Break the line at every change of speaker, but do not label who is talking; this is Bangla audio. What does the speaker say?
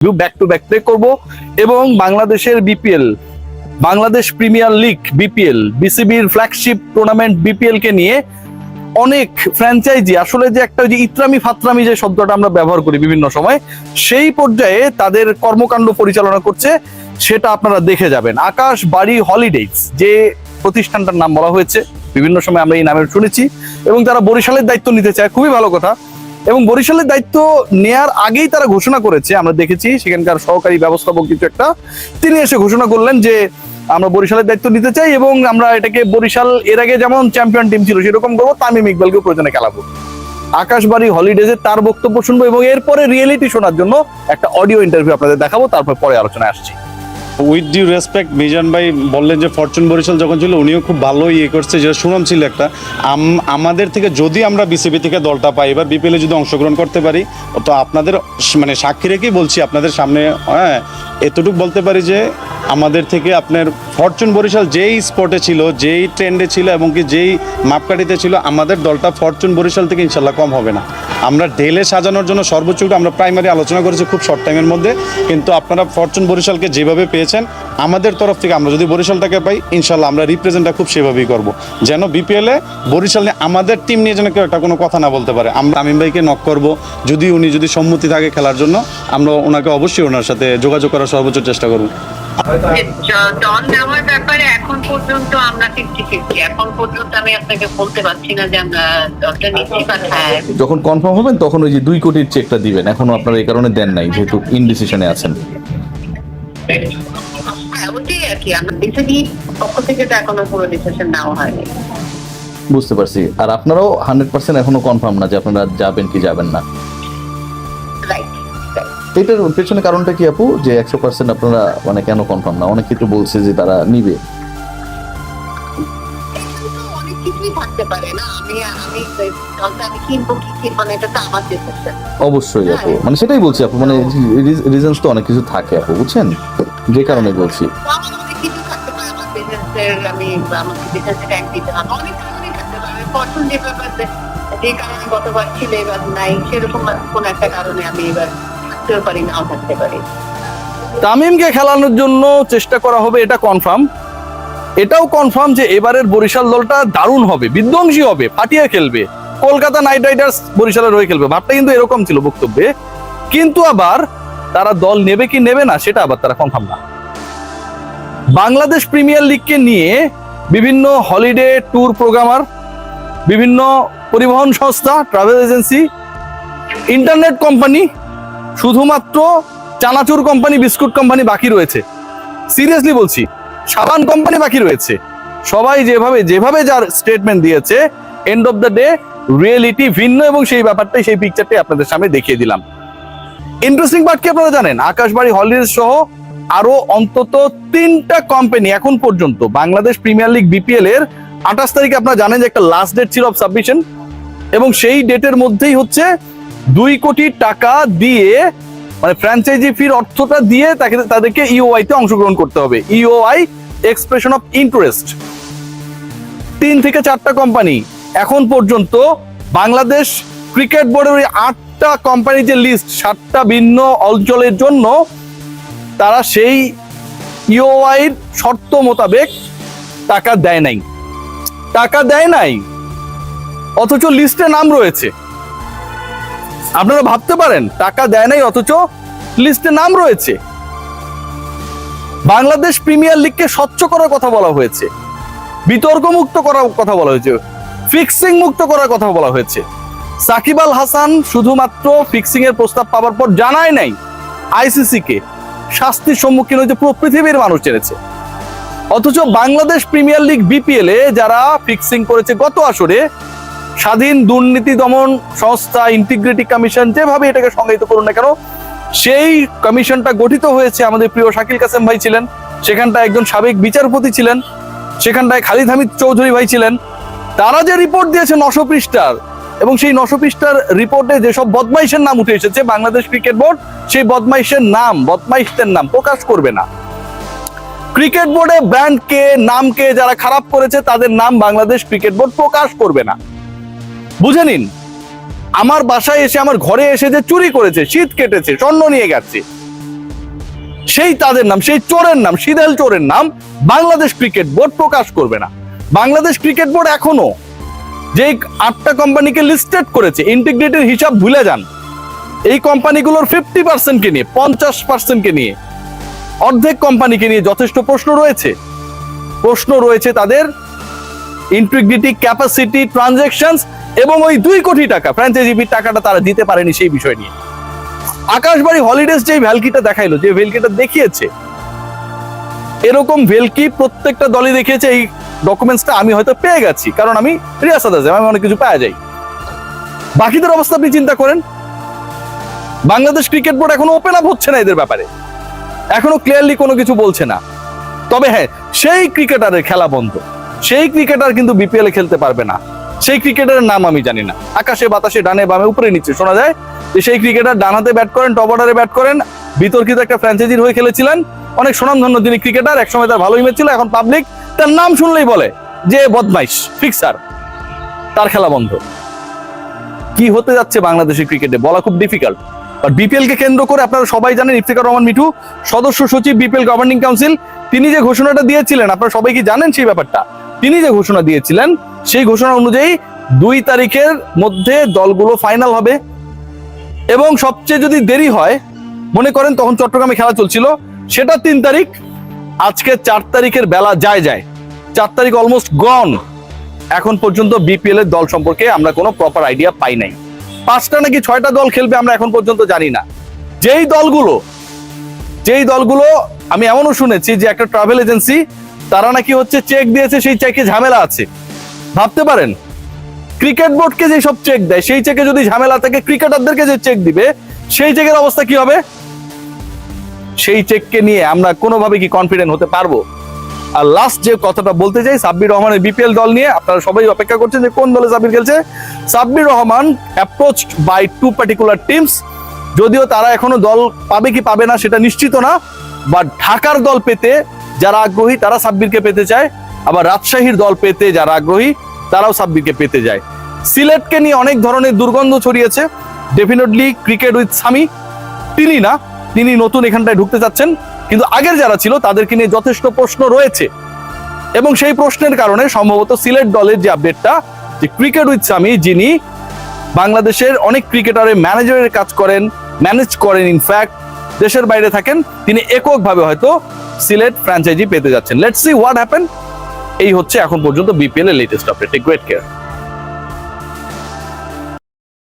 ব্যাক টু ব্যাক প্লে করব এবং বাংলাদেশের BPL, Bangladesh premier league BPL, বিসিবির ফ্ল্যাগশিপ টুর্নামেন্ট বিপিএল কে নিয়ে অনেক ফ্র্যাঞ্চাইজি আসলে যে একটা যে ইত্রামি ফাত্রামি যে শব্দটা আমরা ব্যবহার করি বিভিন্ন সময়, সেই পর্যায়ে তাদের কর্মকাণ্ড পরিচালনা করছে, সেটা আপনারা দেখে যাবেন। আকাশ বাড়ি হলিডেজ যে প্রতিষ্ঠানটার নাম বলা হয়েছে, বিভিন্ন সময় আমরা এই নামে শুনেছি, এবং তারা বরিশালের দায়িত্ব নিতে চায়, খুবই ভালো কথা। এবং বরিশালের দায়িত্ব নেয়ার আগেই তারা ঘোষণা করেছে, আমরা দেখেছি সেখানকার সহকারী ব্যবস্থাপক কিছু একটা, তিনি এসে ঘোষণা করলেন যে আমরা বরিশালের দায়িত্ব নিতে চাই এবং আমরা এটাকে বরিশাল এর আগে যেমন চ্যাম্পিয়ন টিম ছিল সেরকম করবো, তামিম ইকবালকে প্রয়োজনে খেলাবো। আকাশবাড়ি হলিডেজে তার বক্তব্য শুনবো এবং এরপরে রিয়েলিটি শোনার জন্য একটা অডিও ইন্টারভিউ আপনাদের দেখাবো, তারপর পরে আলোচনায় আসছি।
উইথ ডিউ রেসপেক্ট, মিজান ভাই বললেন যে ফরচুন বরিশাল যখন ছিল উনিও খুব ভালো করছে, যেটা সুনাম ছিল একটা। আমাদের থেকে যদি আমরা বিসিবি থেকে দলটা পাই, এবার বিপিএলে যদি অংশগ্রহণ করতে পারি, তো আপনাদের মানে সাক্ষী রেখেই বলছি আপনাদের সামনে, হ্যাঁ এতটুকু বলতে পারি যে আমাদের থেকে আপনার ফরচুন বরিশাল যেই স্পটে ছিল, যেই ট্রেন্ডে ছিল এবং কি যেই মাপকাঠিতে ছিল, আমাদের দলটা ফরচুন বরিশাল থেকে ইনশাল্লাহ কম হবে না। আমরা ঢেলে সাজানোর জন্য সর্বোচ্চ আমরা প্রাইমারি আলোচনা করেছি খুব শর্ট টাইমের মধ্যে, কিন্তু আপনারা ফরচুন বরিশালকে যেভাবে পেয়েছেন, আমাদের তরফ থেকে আমরা যদি বরিশালটাকে পাই, ইনশাল্লাহ আমরা রিপ্রেজেন্টটা খুব সেভাবেই করব, যেন বিপিএলে বরিশাল নিয়ে আমাদের টিম নিয়ে যেন কেউ একটা কোনো কথা না বলতে পারে। আমরা তামিম ভাইকে নক করব, উনি যদি সম্মতি থাকে খেলার জন্য, আমরা ওনাকে অবশ্যই ওনার সাথে যোগাযোগ করার সর্বোচ্চ চেষ্টা করব।
দল নেওয়ার ব্যাপারে এখন পর্যন্ত আমরা 50-50, এখন পর্যন্ত আমি আপনাকে বলতে পারছি না যে আমরা দলটা নিচ্ছি বা হ্যাঁ।
যখন কনফার্ম হবেন তখন ওই যে 2 কোটির চেকটা দিবেন, এখনো আপনারা এই কারণে দেন নাই যেহেতু ইনডিসিশনে আছেন।
হ্যাঁ ওটাই আর কি, আমরা বিসিবি পক্ষ থেকে তো এখনো পুরো ডিসিশন নেওয়া হয়নি।
বুঝতে পারছি। আর আপনারাও 100% এখনো কনফার্ম না যে আপনারা যাবেন কি যাবেন না।
রাইট।
এটার পেছনে কারণটা কি আপু, যে 100% আপনারা মানে কেন কনফার্ম না? অনেক কিছু বলছে যে তারা নিবে,
অনেক কিছুই থাকতে পারে না। দলটা আমি কিনবো কি কিনবো না, এটা তো আমার ডিসিশন।
অবশ্যই আপু, মানে সেটাই বলছি আপু, মানে রিজনস তো অনেক কিছু থাকে আপু, বুঝছেন, যে কারণে বলছি।
আমার অনেক কিছু থাকতে পারে, আমার বিজনেসের আমাকে বিজনেসে ট্যাগ দিতে হবে, অনেক কারণেই থাকতে পারে। ফরচুন যে ব্যাপারে যে কারণে গতবার ছিল এবার নাই, সেরকম কোন একটা কারণে আমি এবার থাকতেও পারি, নাও থাকতে পারি।
তামিমকে খেলানোর জন্য চেষ্টা করা হবে, এটা কনফার্ম। এটাও কনফার্ম যে এবারের বরিশাল দলটা দারুণ হবে, বিধ্বংসী হবে, ফাটিয়ে খেলবে, কলকাতা নাইট রাইডার্স বরিশালের হয়ে খেলবে, ভাবটা কিন্তু এরকম ছিল বক্তব্যে। কিন্তু আবার তারা দল নেবে কি নেবে না সেটা আবার তারা কনফার্ম না। বাংলাদেশ প্রিমিয়ার লিগকে নিয়ে বিভিন্ন হলিডে ট্যুর প্রোগ্রামার, বিভিন্ন পরিবহন সংস্থা, ট্রাভেল এজেন্সি, ইন্টারনেট কোম্পানি, শুধুমাত্র চানাচুর কোম্পানি, বিস্কুট কোম্পানি বাকি রয়েছে। সিরিয়াসলি বলছি, সাবান কোম্পানি বাকি রয়েছে। সবাই যেভাবে যার স্টেটমেন্ট দিয়েছে, end of the day reality ভিন্ন, এবং সেই ব্যাপারটাই, সেই পিকচারটাই আপনাদের সামনে দেখিয়ে দিলাম। ইন্টারেস্টিং পার্ট কি আপনারা জানেন? আকাশবাড়ি হলিডেজ সহ আরো অন্তত 3টা কোম্পানি এখন পর্যন্ত বাংলাদেশ প্রিমিয়ার লিগ বিপিএল এর 28 তারিখে আপনারা জানেন যে একটা লাস্ট ডেট ছিল অফ সাবমিশন, এবং সেই ডেটের মধ্যেই হচ্ছে 2 কোটি টাকা দিয়ে, মানে ফ্র্যাঞ্চাইজি ফির অর্থটা দিয়ে তাদেরকে ইওআই তে অংশগ্রহণ করতে হবে। EOI, expression of interest. 3 থেকে 4টা কোম্পানি এখন পর্যন্ত বাংলাদেশ ক্রিকেট বোর্ডের ওই 8টা কোম্পানির যে লিস্ট, 7টা ভিন্ন অঞ্চলের জন্য তারা সেই ইওআই শর্ত মোতাবেক টাকা দেয় নাই, অথচ লিস্টে নাম রয়েছে। আপনারা ভাবতে পারেন, টাকা দেয় নাই অথচ লিস্টে নাম রয়েছে। বাংলাদেশ প্রিমিয়ার লিগকে স্বচ্ছ করার কথা বলা হয়েছে, বিতর্ক মুক্ত করার কথা বলা হয়েছে, ফিক্সিং মুক্ত করার কথা বলা হয়েছে। সাকিব আল হাসান শুধুমাত্র ফিক্সিং এর প্রস্তাব পাওয়ার পর জানায় নাই আইসিসি কে, শাস্তির সম্মুখীন হয়েছে পুরো পৃথিবীর মানুষ জেনেছে। অথচ বাংলাদেশ প্রিমিয়ার লিগ বিপিএল এ যারা ফিক্সিং করেছে গত আসরে, স্বাধীন দুর্নীতি দমন সংস্থা, ইন্টিগ্রিটি কমিশন, যেভাবে এটাকে সংজ্ঞায়িত করুন না কেন, সেই কমিশনটা গঠিত হয়েছে। আমাদের প্রিয় শাকিল কাসেম ভাই ছিলেন সেখানটায়, একজন সাবেক বিচারপতি ছিলেন সেখানটায়, খালিদ হামিদ চৌধুরী ভাই ছিলেন। তারা যে রিপোর্ট দিয়েছে 900 পৃষ্ঠার, এবং সেই 900 পৃষ্ঠার রিপোর্টে যেসব বদমাইশের নাম উঠে এসেছে, বাংলাদেশ ক্রিকেট বোর্ড সেই বদমাইশদের নাম প্রকাশ করবে না। ক্রিকেট বোর্ডে ব্র্যান্ডকে, নামকে যারা খারাপ করেছে তাদের নাম বাংলাদেশ ক্রিকেট বোর্ড প্রকাশ করবে না। বুঝে নিন, আমার বাসায় এসে, আমার ঘরে এসে যে চুরি করেছে, শীত কেটেছে, স্বর্ণ নিয়ে গেছে, সেই তাদের নাম, সেই চোরের নাম, সিদেল চোরের নাম বাংলাদেশ ক্রিকেট বোর্ড প্রকাশ করবে না। বাংলাদেশ ক্রিকেট বোর্ড এখনো যে 8টা কোম্পানিকে লিস্টেড করেছে, ইন্টিগ্রিটির হিসাব ভুলে যান। এই কোম্পানিগুলোর 50%কে নিয়ে, 50%কে নিয়ে, অর্ধেক কোম্পানিকে নিয়ে যথেষ্ট প্রশ্ন রয়েছে তাদের ইন্টিগ্রিটি, ক্যাপাসিটি, ট্রানজ্যাকশনস এবং ওই 2 কোটি টাকা ফ্র্যাঞ্চাইজি ফির টাকাটা তারা দিতে পারেনি সেই বিষয় নিয়ে। আকাশবাড়ি হলিডেজ যেই ভ্যালকিটা দেখাইলো, যে ভেলকিটা দেখিয়েছে, এরকম ভেলকি প্রত্যেকটা দলই দেখিয়েছে। এই ডকুমেন্টসটা আমি হয়তো পেয়ে গেছি, কারণ আমি রিয়াসাত আজম, আমি অনেক কিছু পাওয়া যাই। বাকিদের অবস্থা আপনি চিন্তা করেন। বাংলাদেশ ক্রিকেট বোর্ড এখনো ওপেন আপ হচ্ছে না এদের ব্যাপারে, এখনো ক্লিয়ারলি কোনো কিছু বলছে না। তবে হ্যাঁ, সেই ক্রিকেটারের খেলা বন্ধ, সেই ক্রিকেটার কিন্তু বিপিএল এ খেলতে পারবে না। সেই ক্রিকেটারের নাম আমি জানি না, আকাশে বাতাসে ডানে বামে উপরে নিচে শোনা যায় যে সেই ক্রিকেটার ডান হাতে ব্যাট করেন, টপ অর্ডারে ব্যাট করেন, বিতর্কিত একটা ফ্র্যাঞ্চাইজির হয়ে খেলেছিলেন, অনেক সুনামধন্য তিনি ক্রিকেটার, একসময় তার ভালো ইমেজ ছিল। এখন পাবলিক তার নাম শুনলেই বলে যে বদমাইশ, ফিক্সার, তার খেলা বন্ধ। কি হতে যাচ্ছে বাংলাদেশের ক্রিকেটে বলা খুব ডিফিকাল্ট। বাট বিপিএল কে কেন্দ্র করে আপনারা সবাই জানেন, ইফতিকার রহমান মিঠু, সদস্য সচিব বিপিএল গভর্নিং কাউন্সিল, তিনি যে ঘোষণাটা দিয়েছিলেন, আপনারা সবাই কি জানেন সেই ব্যাপারটা? তিনি যে ঘোষণা দিয়েছিলেন, সেই ঘোষণা অনুযায়ী 2 তারিখের মধ্যে দলগুলো ফাইনাল হবে। এবং সবচেয়ে যদি দেরি হয়, মনে করেন তখন চট্টগ্রামে খেলা চলছিল, সেটা 3 তারিখ, আজকে 4 তারিখের বেলা যায় 4 তারিখ অলমোস্ট গন। এখন পর্যন্ত বিপিএল এর দল সম্পর্কে আমরা কোনো প্রপার আইডিয়া পাই নাই। 5টা নাকি 6টা দল খেলবে আমরা এখন পর্যন্ত জানি না। যেই দলগুলো আমি এমনও শুনেছি যে একটা ট্রাভেল এজেন্সি, তারা নাকি হচ্ছে চেক দিয়েছে, সেই চেকে ঝামেলা আছে। ভাবতে পারেন, ক্রিকেট বোর্ডকে যে সব চেক দেয়, সেই চেকে যদি ঝামেলা থাকে, ক্রিকেটারদেরকে যে চেক দিবে সেই চেকের অবস্থা কি হবে? সেই চেককে নিয়ে আমরা কোনোভাবে কি কনফিডেন্ট হতে পারবো? আর লাস্ট যে কথাটা বলতে চাই, সাব্বির রহমানের বিপিএল দল নিয়ে আপনারা সবাই অপেক্ষা করছেন যে কোন দলে সাব্বির খেলছে। Sabbir Rahman approached by 2 particular teams, যদিও তারা এখনো দল পাবে কি পাবে না সেটা নিশ্চিত না, বাট ঢাকার দল পেতে যারা আগ্রহী তারা সাব্বিরকে পেতে চায়, আবার রাজশাহীর দল পেতে যারা আগ্রহী তারাও সাব্বিরকে পেতে যায়। সিলেটকে নিয়ে অনেক ধরনের দুর্গন্ধ ছড়িয়েছে। ডেফিনেটলি ক্রিকেট উইথ সামি তিনি নতুন এখানটায় ঢুকতে চাচ্ছেন, কিন্তু আগের যারা ছিল তাদেরকে নিয়ে যথেষ্ট প্রশ্ন রয়েছে। এবং সেই প্রশ্নের কারণে সম্ভবত সিলেট দলের যে আপডেটটা, যে ক্রিকেট উইথ সামি, যিনি বাংলাদেশের অনেক ক্রিকেটারের ম্যানেজারের কাজ করেন, ম্যানেজ করেন, ইনফ্যাক্ট দেশের বাইরে থাকেন, তিনি এককভাবে হয়তো সিলেট ফ্র্যাঞ্চাইজি পেতে যাচ্ছেন। Let's see what happen. এই হচ্ছে এখন পর্যন্ত বিপিএল এর latest update. Take great care.